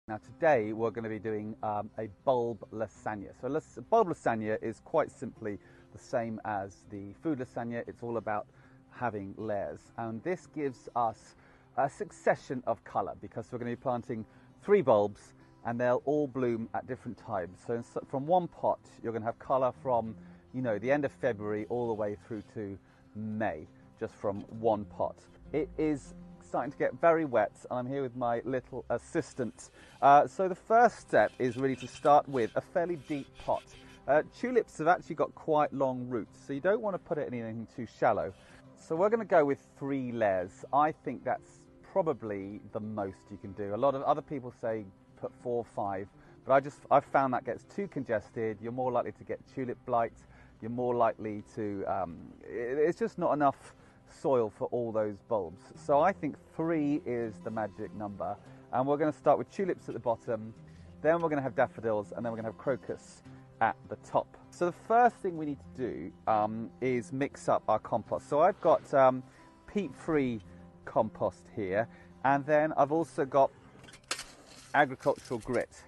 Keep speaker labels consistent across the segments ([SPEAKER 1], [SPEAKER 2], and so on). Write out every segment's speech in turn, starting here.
[SPEAKER 1] Now today we're going to be doing a bulb lasagna. So bulb lasagna is quite simply the same as the food lasagna. It's all about having layers, and this gives us a succession of colour because we're going to be planting 3 bulbs and they'll all bloom at different times. So from one pot you're going to have colour from, you know, the end of February all the way through to May, just from one pot. It is starting to get very wet. I'm here with my little assistant. So the first step is really to start with a fairly deep pot. Tulips have actually got quite long roots, so you don't want to put it in anything too shallow. So we're going to go with 3 layers. I think that's probably the most you can do. A lot of other people say put 4 or 5, but I've found that gets too congested. You're more likely to get tulip blight. You're more likely to, it's just not enough soil for all those bulbs. So I think 3 is the magic number, and we're going to start with tulips at the bottom, then we're going to have daffodils, and then we're going to have crocus at the top. So the first thing we need to do is mix up our compost. So I've got peat-free compost here, and then I've also got agricultural grit,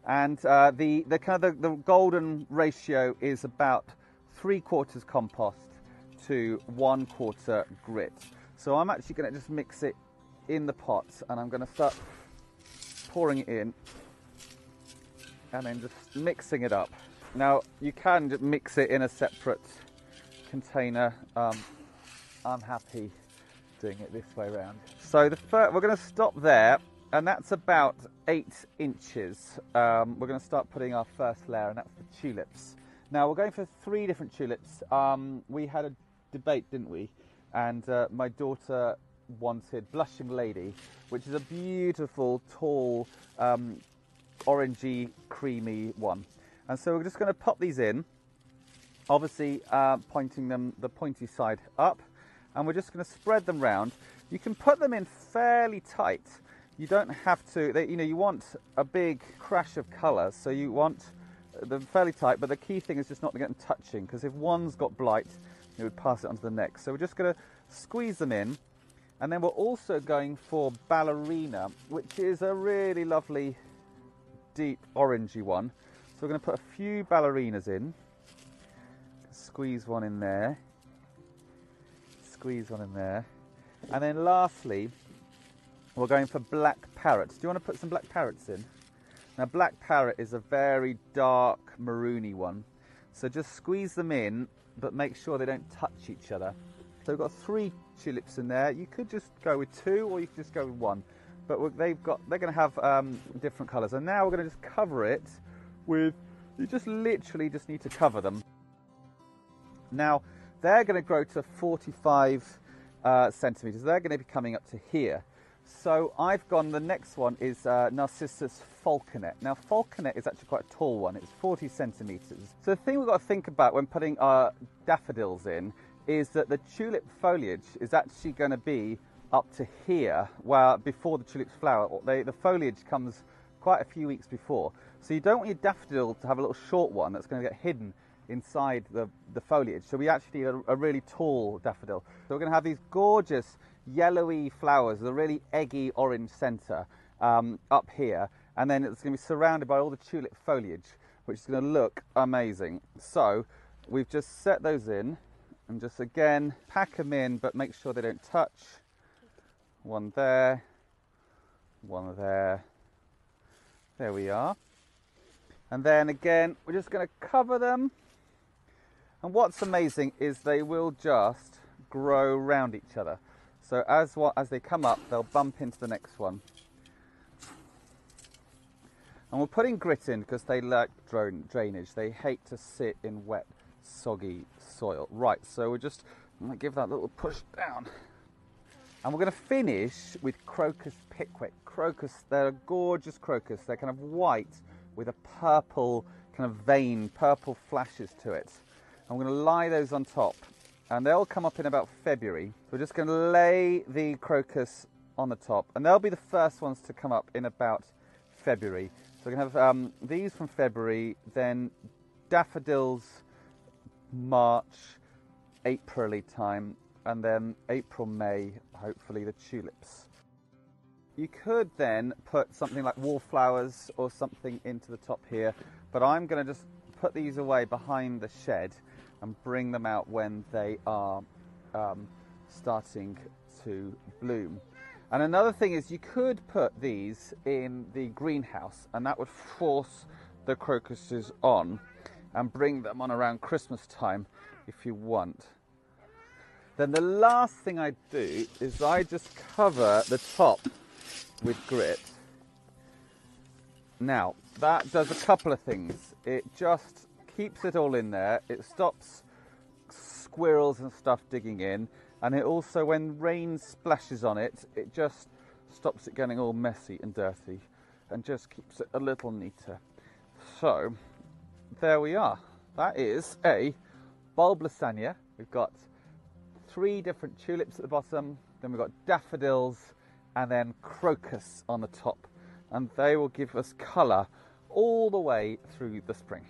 [SPEAKER 1] and the golden ratio is about 3/4 compost to 1/4 grit. So I'm actually going to just mix it in the pot, and I'm going to start pouring it in and then just mixing it up. Now you can just mix it in a separate container. I'm happy doing it this way around. So we're going to stop there, and that's about 8 inches. We're going to start putting our first layer, and that's the tulips. Now we're going for 3 different tulips. We had a debate, didn't we? And my daughter wanted Blushing Lady, which is a beautiful, tall, orangey, creamy one. And so we're just going to pop these in, obviously pointing them the pointy side up, and we're just going to spread them round. You can put them in fairly tight. You don't have to, you want a big crash of colour, so you want them fairly tight, but the key thing is just not to get them touching, because if one's got blight, it would pass it on to the next. So we're just going to squeeze them in, and then we're also going for Ballerina, which is a really lovely deep orangey one. So we're going to put a few ballerinas in, squeeze one in there, squeeze one in there, and then lastly we're going for black parrots. Do you want to put some black parrots in? Now black parrot is a very dark maroony one, so just squeeze them in, but make sure they don't touch each other. So we've got 3 tulips in there. You could just go with 2, or you could just go with 1, but they're going to have different colours. And now we're going to just cover it with, you just literally just need to cover them. Now they're going to grow to 45 centimetres. They're going to be coming up to here. So the next one is Narcissus Falconette. Now Falconette is actually quite a tall one, it's 40 centimetres. So the thing we've got to think about when putting our daffodils in is that the tulip foliage is actually going to be up to here, where before the tulips flower. The foliage comes quite a few weeks before. So you don't want your daffodil to have a little short one that's going to get hidden inside the foliage. So we actually need a really tall daffodil. So we're going to have these gorgeous yellowy flowers with a really eggy orange centre up here, and then it's going to be surrounded by all the tulip foliage, which is going to look amazing. So we've just set those in, and just again pack them in, but make sure they don't touch. One there, one there. There we are. And then again we're just going to cover them, and what's amazing is they will just grow around each other. So as they come up, they'll bump into the next one. And we're putting grit in because they like drainage. They hate to sit in wet, soggy soil. Right, so we're just going to give that a little push down. And we're going to finish with Crocus Pickwick. Crocus, they're a gorgeous crocus. They're kind of white with a purple kind of vein, purple flashes to it. And we're going to lie those on top, and they'll come up in about February. So we're just going to lay the crocus on the top, and they'll be the first ones to come up in about February. So we're going to have these from February, then daffodils March, April-y time, and then April, May, hopefully the tulips. You could then put something like wallflowers or something into the top here, but I'm going to just put these away behind the shed and bring them out when they are starting to bloom. And another thing is you could put these in the greenhouse, and that would force the crocuses on and bring them on around Christmas time if you want. Then the last thing I do is I just cover the top with grit. Now, that does a couple of things. It just keeps it all in there. It stops squirrels and stuff digging in. And it also, when rain splashes on it, it just stops it getting all messy and dirty and just keeps it a little neater. So, there we are. That is a bulb lasagna. We've got 3 different tulips at the bottom, then we've got daffodils, and then crocus on the top. And they will give us colour all the way through the spring.